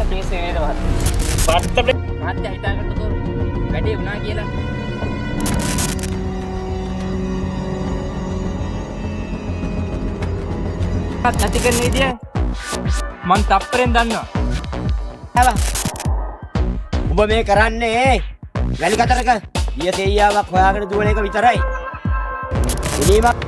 පිස් නේද මහත්තයා හිතාගන්නකෝ වැඩේ වුණා කියලා. නැති කරන විදිය මං තප්පරෙන් දන්නවා. හැබා උඹ මේ කරන්නේ වැලි කතරක ඊය තෙයියාවක් හොයාගෙන දුවන එක විතරයි. ඉනීමක්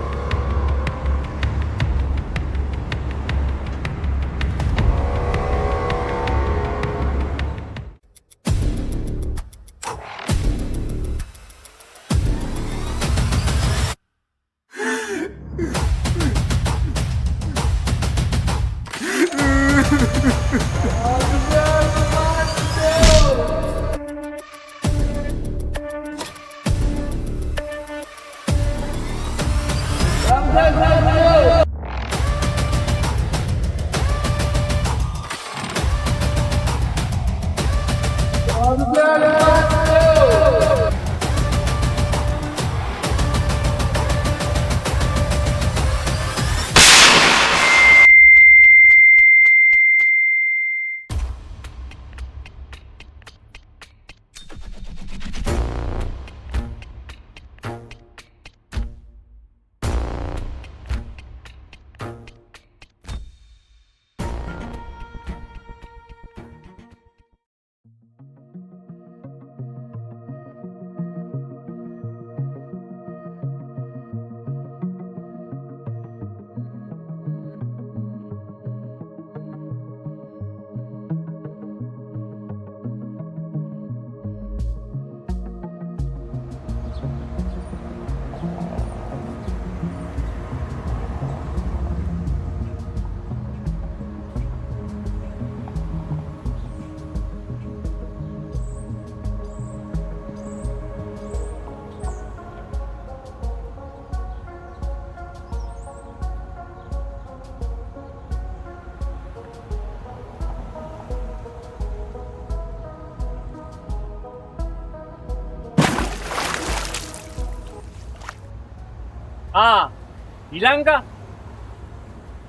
ඊළඟ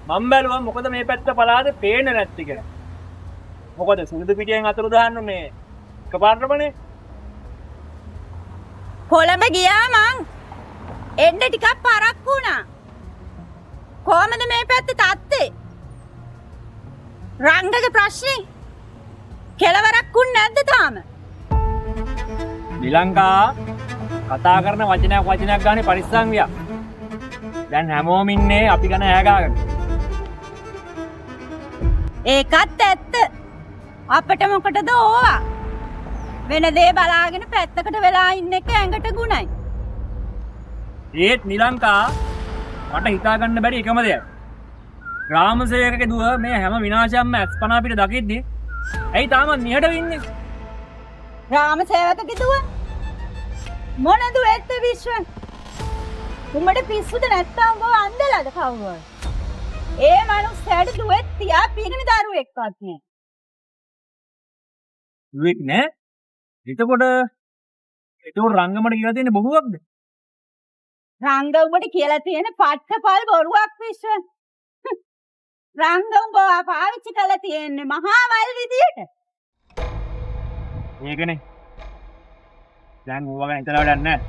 මම බැලුවා මොකද මේ පැත්ත පලාද පේන්නේ නැති කියලා. මොකද සුදු පිටියෙන් අතුරු දාන්න මේ එකපාරටමනේ. කොළඹ ගියා මං. එන්න ටිකක් පරක්කු වුණා. කොහමද මේ පැත්තේ තාත්තේ? රංගගේ ප්‍රශ්නේ කෙලවරක් උන්නේ නැද්ද තාම? ඊළඟා කතා කරන වචනයක් ගානේ පරිස්සම් වියා. දැන් හැමෝම ඉන්නේ අපි ගැන ඈගාගෙන. ඒකත් ඇත්ත. අපිට මොකටද ඕවා? වෙන දේ බලාගෙන පැත්තකට වෙලා ඉන්න එක ඇඟට ගුණයි. ඒත් නිලංකා මට හිතා ගන්න බැරි එකම දෙයක්. ග්‍රාම සේවකගේ දුව මේ හැම විනාශයක්ම අස්පනා පිට දකිද්දි ඇයි තාම නිහඬ වෙන්නේ? ග්‍රාම සේවකගේ දුව මොන දුවෙත්ද විශ්ව? උඹට පිස්සුද නැත්තම් උඹ අන්දලාද කවුරුවද? ඒ මනුස්සයාට දුවෙත් තියා පිරිමි දරුවෙක්වත් නෑ. දුවෙක් නෑ? එතකොට රංගමට කියලා තියෙන බොරුවක්ද? රංග උඹට කියලා තියෙන පට්ටපල් බොරුවක් විශ්ව. රංග උඹ පාවිච්චි කරලා තියෙන්නේ මහා වල් විදියට. මේකනේ. දැන් ඌව ගැන හිතලා වැඩක් නෑ.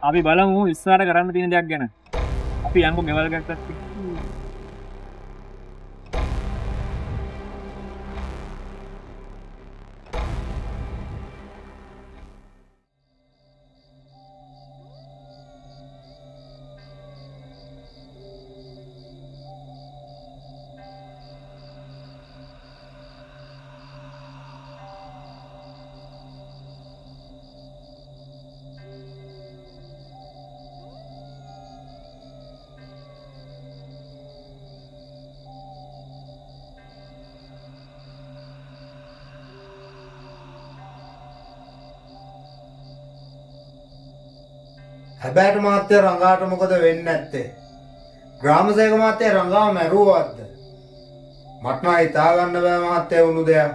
අපි බලමු ඉස්සරහට කරන්න තියෙන දේක් ගැන. අපි යන්කො ගෙවල් ගත්තත්. හැබැයිට මහත්තයා රංගාට මොකද වෙන්නේ නැත්තේ? ග්‍රාමසේවක මහත්තයා රංගාව මැරුවවත්ද? මට නම් හිතා ගන්න බෑ මහත්තයා වුණු දෙයක්.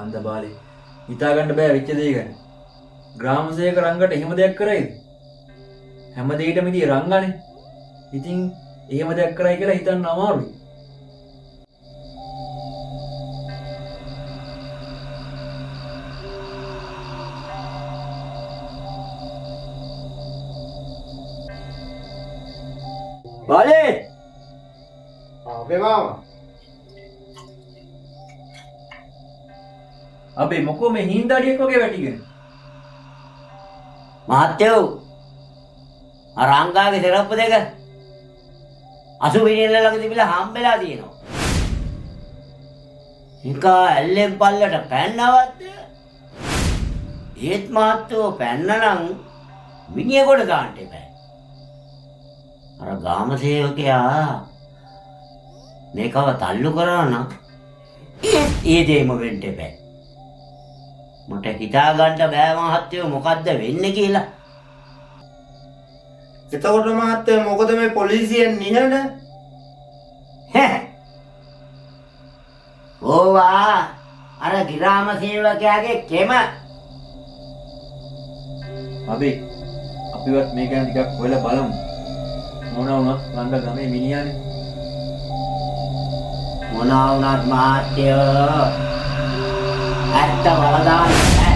අන්දබාලි හිතා ගන්න බෑ වෙච්ච දේ ගැන. ග්‍රාමසේවක රංගට එහෙම දෙයක් කරයිද? හැම දෙයකටම ඉතින් රංගානේ. ඉතින් එහෙම දෙයක් කරයි කියලා හිතන්න අමාරුයි. බාලේ අපේ මාමා අබේ මොකෝ මේ හින්දාඩියක් වගේ වැටිගෙන. මහත්තයෝ අර අංගාගේ සරප්පු දෙක අසුබිනියල ළඟ තිබිලා හම්බෙලා තියෙනවා. හිකා ඇල්ලෙන් පල්ලට පැන්නවත්ද? ඒත් මහත්තයෝ පැන්නනම් මිනිහ කොට දාන්න එපා. අර ගාම සේවකයා මේකව තල්ලු කරා නම් ඒ දෙයම වෙන්න එපා. මට හිතා ගන්න බෑ මහත්තයෝ මොකද්ද වෙන්නේ කියලා. එතකොට මහත්තයා මොකද මේ පොලිසියෙන් නිහඬ? ඕවා අර ග්‍රාම සේවකයාගේ කෙම. අබේ අපිවත් මේ ගැන ටිකක් හොයලා බලමු. මොනවා වුණත් රංග ගමේ මිනිහානේ. මොනවා වුණත් මහත්තයෝ ඇත්ත වලදාන්න බෑ.